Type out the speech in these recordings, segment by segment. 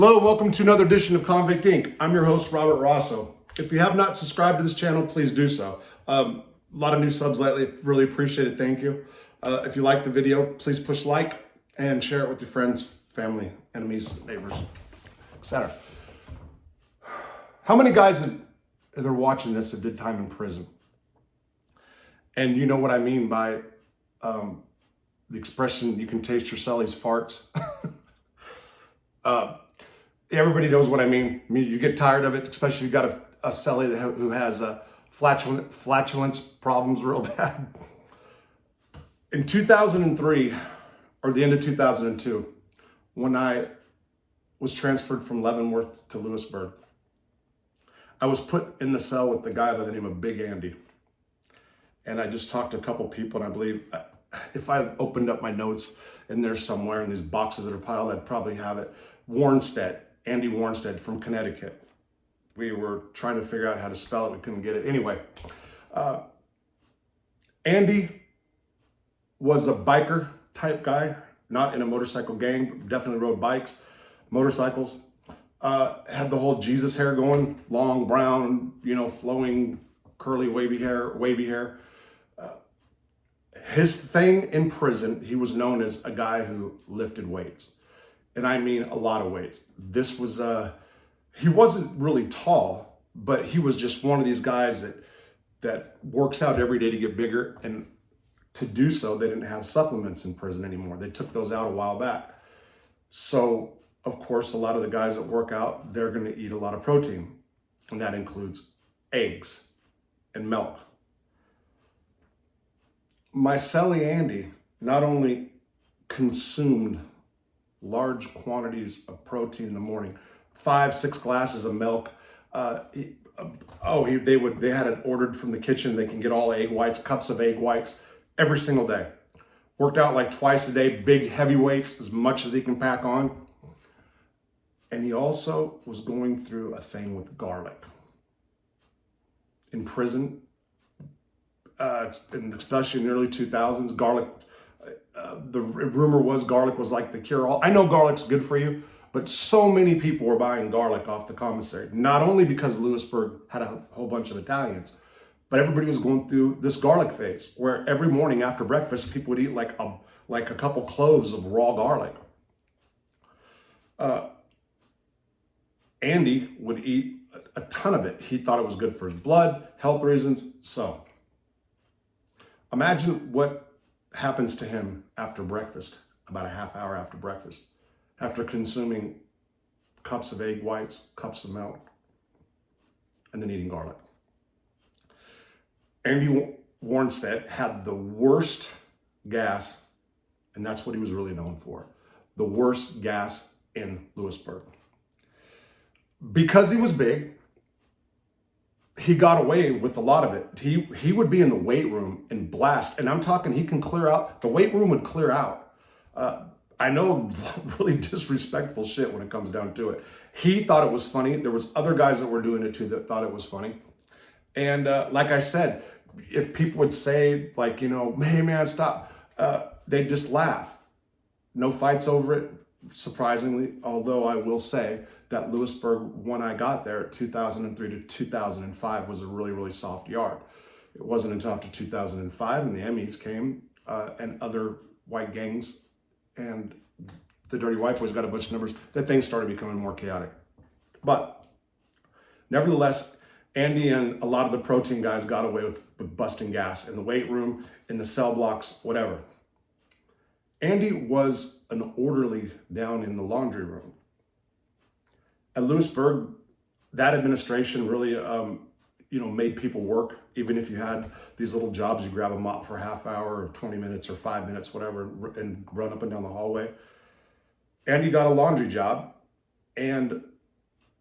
Hello, welcome to another edition of Convict Inc. I'm your host, Robert Rosso. If you have not subscribed to this channel, please do so. A lot of new subs lately, really appreciate it, thank you. If you like the video, please push like and share it with your friends, family, enemies, neighbors, etc. How many guys that are watching this that did time in prison? And you know what I mean by the expression, you can taste your celly's farts. Everybody knows what I mean. You get tired of it, especially if you got a celly who has flatulence problems real bad. In 2003, or the end of 2002, when I was transferred from Leavenworth to Lewisburg, I was put in the cell with the guy by the name of Big Andy. And I just talked to a couple people, and I believe if I opened up my notes in there somewhere in these boxes that are piled, I'd probably have it. Andy Warnstead from Connecticut. We were trying to figure out how to spell it. We couldn't get it. Anyway, Andy was a biker type guy, not in a motorcycle gang, but definitely rode motorcycles. Had the whole Jesus hair going, long, brown, flowing, curly, wavy hair. His thing in prison, he was known as a guy who lifted weights. And I mean a lot of weights. This was, he wasn't really tall, but he was just one of these guys that works out every day to get bigger. And to do so, they didn't have supplements in prison anymore. They took those out a while back. So, of course, a lot of the guys that work out, they're gonna eat a lot of protein. And that includes eggs and milk. My celly Andy not only consumed large quantities of protein in the morning, 5-6 glasses of milk. They had it ordered from the kitchen. They can get all egg whites, cups of egg whites every single day. Worked out like twice a day, big heavy weights, as much as he can pack on. And he also was going through a thing with garlic. In prison, and especially in the early 2000s, garlic, the rumor was garlic was like the cure-all. I know garlic's good for you, but so many people were buying garlic off the commissary, not only because Lewisburg had a whole bunch of Italians, but everybody was going through this garlic phase where every morning after breakfast, people would eat like a couple cloves of raw garlic. Andy would eat a ton of it. He thought it was good for his blood, health reasons. So imagine what happens to him after breakfast, about a half hour after breakfast, after consuming cups of egg whites, cups of milk, and then eating garlic. Andy Warnstead had the worst gas, and that's what he was really known for, the worst gas in Lewisburg. Because he was big, he got away with a lot of it. He would be in the weight room and blast, and I'm talking he can clear out, the weight room would clear out. I know really disrespectful shit when it comes down to it. He thought it was funny. There was other guys that were doing it too that thought it was funny. And like I said, if people would say like, hey man, stop, they'd just laugh. No fights over it, surprisingly, although I will say that Lewisburg, when I got there, 2003 to 2005, was a really, really soft yard. It wasn't until after 2005 and the Emmys came and other white gangs and the Dirty White Boys got a bunch of numbers, that things started becoming more chaotic. But nevertheless, Andy and a lot of the protein guys got away with busting gas in the weight room, in the cell blocks, whatever. Andy was an orderly down in the laundry room. At Lewisburg, that administration really, made people work. Even if you had these little jobs, you grab a mop for a half hour or 20 minutes or 5 minutes, whatever, and run up and down the hallway. Andy got a laundry job, and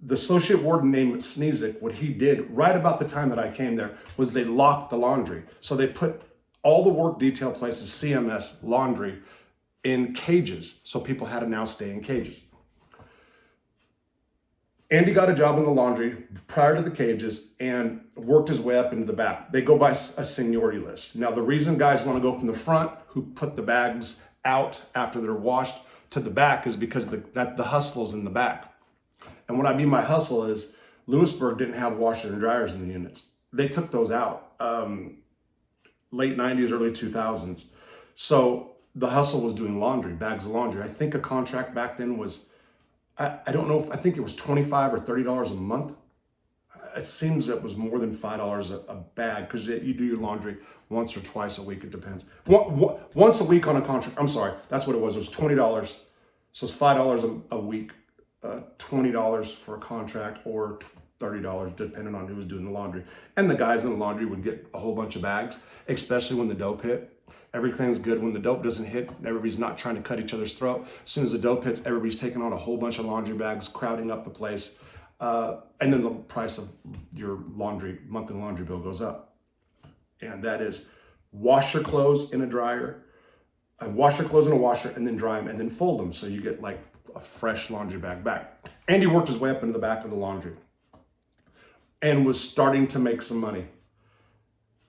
the associate warden named Sneezik, what he did right about the time that I came there was they locked the laundry. So they put all the work detail places, CMS, laundry, in cages. So people had to now stay in cages. Andy got a job in the laundry prior to the cages and worked his way up into the back. They go by a seniority list. Now, the reason guys want to go from the front, who put the bags out after they're washed, to the back is because the hustle's in the back. And what I mean by hustle is Lewisburg didn't have washers and dryers in the units. They took those out, late 90s, early 2000s. So the hustle was doing laundry, bags of laundry. I think a contract back then was, I don't know, I think it was $25 or $30 a month. It seems it was more than $5 a bag, because you do your laundry once or twice a week, it depends. Once a week on a contract, I'm sorry, that's what it was. It was $20. So it's $5 a week, $20 for a contract, or $30, depending on who was doing the laundry. And the guys in the laundry would get a whole bunch of bags, especially when the dope hit. Everything's good when the dope doesn't hit. Everybody's not trying to cut each other's throat. As soon as the dope hits, everybody's taking on a whole bunch of laundry bags, crowding up the place. And then the price of your monthly laundry bill goes up. And that is wash your clothes in a dryer, wash your clothes in a washer, and then dry them, and then fold them. So you get like a fresh laundry bag back. Andy worked his way up into the back of the laundry and was starting to make some money.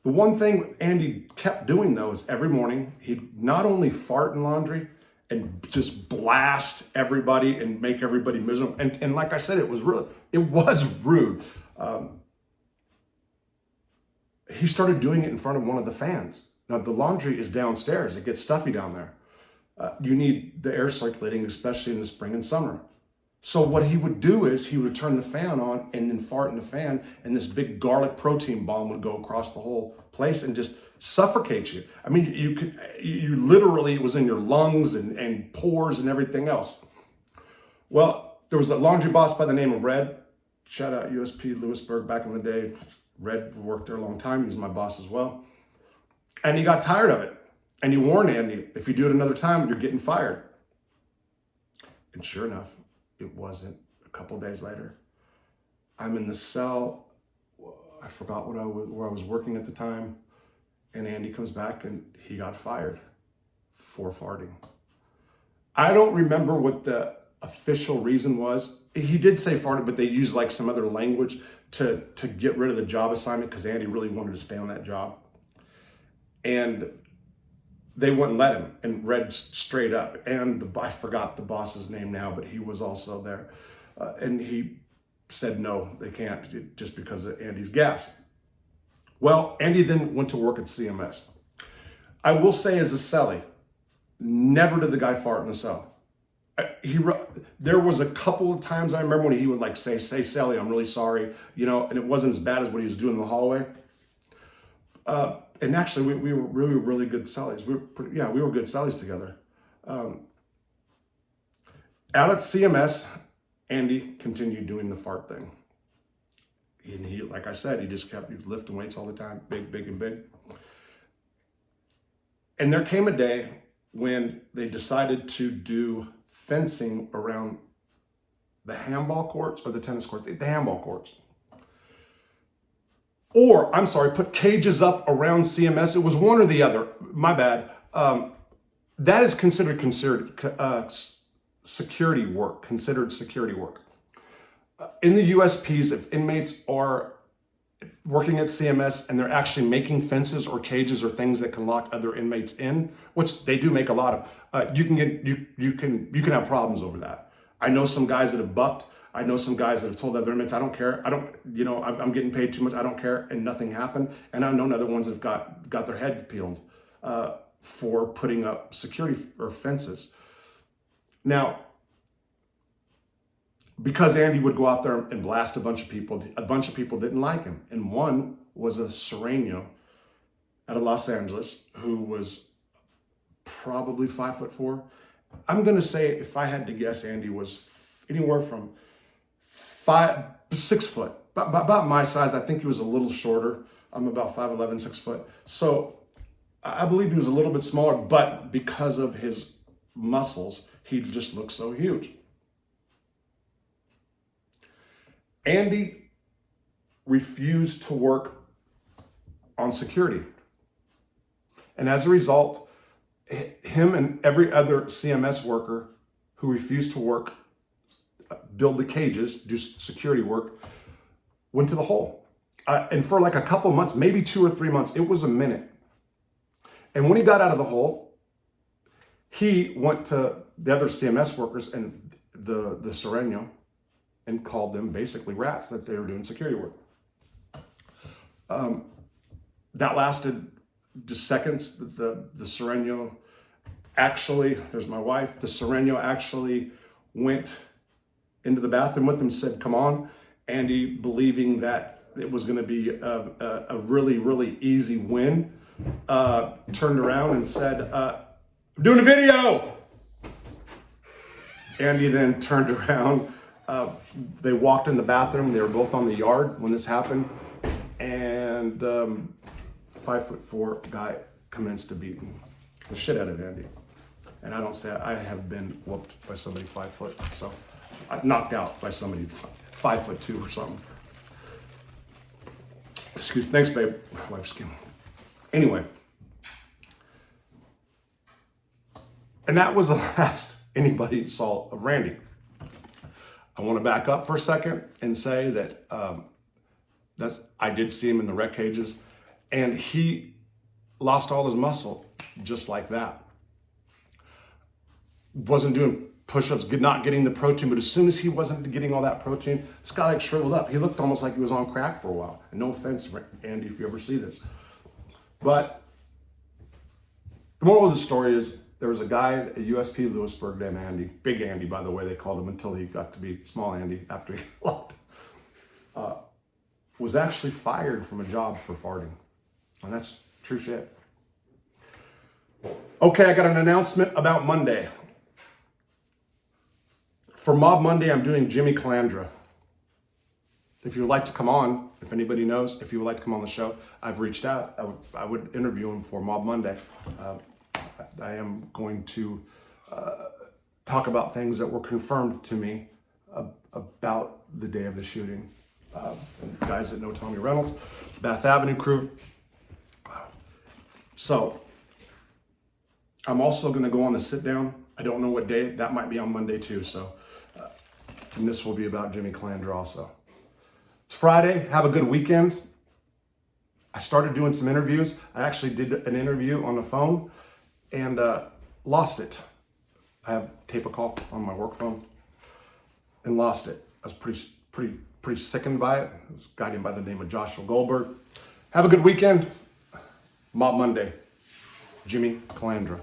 The one thing Andy kept doing, though, is every morning he'd not only fart in laundry and just blast everybody and make everybody miserable. And like I said, it was rude. He started doing it in front of one of the fans. Now, the laundry is downstairs. It gets stuffy down there. You need the air circulating, especially in the spring and summer. So what he would do is he would turn the fan on and then fart in the fan, and this big garlic protein bomb would go across the whole place and just suffocate you. I mean, you literally, it was in your lungs and pores and everything else. Well, there was a laundry boss by the name of Red. Shout out USP Lewisburg back in the day. Red worked there a long time. He was my boss as well. And he got tired of it. And he warned Andy, if you do it another time, you're getting fired. And sure enough, it wasn't. A couple days later, I'm in the cell. I forgot where I was working at the time. And Andy comes back and he got fired for farting. I don't remember what the official reason was. He did say farted, but they used like some other language to get rid of the job assignment, because Andy really wanted to stay on that job. And they wouldn't let him, and Red straight up. And I forgot the boss's name now, but he was also there. And he said, no, they can't, just because of Andy's gas. Well, Andy then went to work at CMS. I will say, as a cellie, never did the guy fart in the cell. There was a couple of times I remember when he would like say, Sally, I'm really sorry, and it wasn't as bad as what he was doing in the hallway. And actually, we were really, really good cellies. We were good cellies together. Out at CMS, Andy continued doing the fart thing. And he, like I said, he was lifting weights all the time, big, big, and big. And there came a day when they decided to do fencing around the handball courts or the tennis courts, the handball courts. Or, I'm sorry, put cages up around CMS. It was one or the other. My bad. That is considered security work, In the USPs, if inmates are working at CMS and they're actually making fences or cages or things that can lock other inmates in, which they do make a lot of, you can have problems over that. I know some guys that have bucked. I know some guys that have told other inmates, I don't care. I'm getting paid too much. I don't care. And nothing happened. And I've known other ones that have got their head peeled for putting up security or fences. Now, because Andy would go out there and blast a bunch of people didn't like him. And one was a Sereno out of Los Angeles who was probably 5'4". I'm going to say, if I had to guess, Andy was anywhere from 6 foot, about my size. I think he was a little shorter. I'm about 5'11", 6 foot. So I believe he was a little bit smaller, but because of his muscles, he just looked so huge. Andy refused to work on security. And as a result, him and every other CMS worker who refused to work, build the cages, do security work, went to the hole. And for like a couple months, maybe 2 or 3 months, it was a minute. And when he got out of the hole, he went to the other CMS workers and the Sereno and called them basically rats that they were doing security work. That lasted just seconds. The Sereno actually, there's my wife, the Sereno actually went into the bathroom with them, said, come on. Andy, believing that it was going to be a really, really easy win, turned around and said, I'm doing a video. Andy then turned around. They walked in the bathroom. They were both on the yard when this happened. And 5'4" guy commenced to beat the shit out of Andy. And I don't say I have been whooped by somebody 5 foot. So I knocked out by somebody 5'2" or something. Excuse me. Thanks, babe. My wife's skin. Anyway. And that was the last anybody saw of Randy. I want to back up for a second and say that I did see him in the rec cages, and he lost all his muscle just like that. Wasn't doing push-ups, not getting the protein, but as soon as he wasn't getting all that protein, this guy like shriveled up. He looked almost like he was on crack for a while. And no offense, Andy, if you ever see this. But the moral of the story is there was a guy at USP Lewisburg named Andy, Big Andy, by the way, they called him until he got to be Small Andy after he left, was actually fired from a job for farting. And that's true shit. Okay, I got an announcement about Monday. For Mob Monday, I'm doing Jimmy Calandra. If you would like to come on, if anybody knows, if you would like to come on the show, I've reached out. I would interview him for Mob Monday. I am going to talk about things that were confirmed to me about the day of the shooting. Guys that know Tommy Reynolds, Bath Avenue crew. So I'm also going to go on the sit down. I don't know what day. That might be on Monday too. So, and this will be about Jimmy Calandra also. It's Friday. Have a good weekend. I started doing some interviews. I actually did an interview on the phone and lost it. I have tape a call on my work phone and lost it. I was pretty sickened by it. It was a guy by the name of Joshua Goldberg. Have a good weekend. Mob Monday. Jimmy Calandra.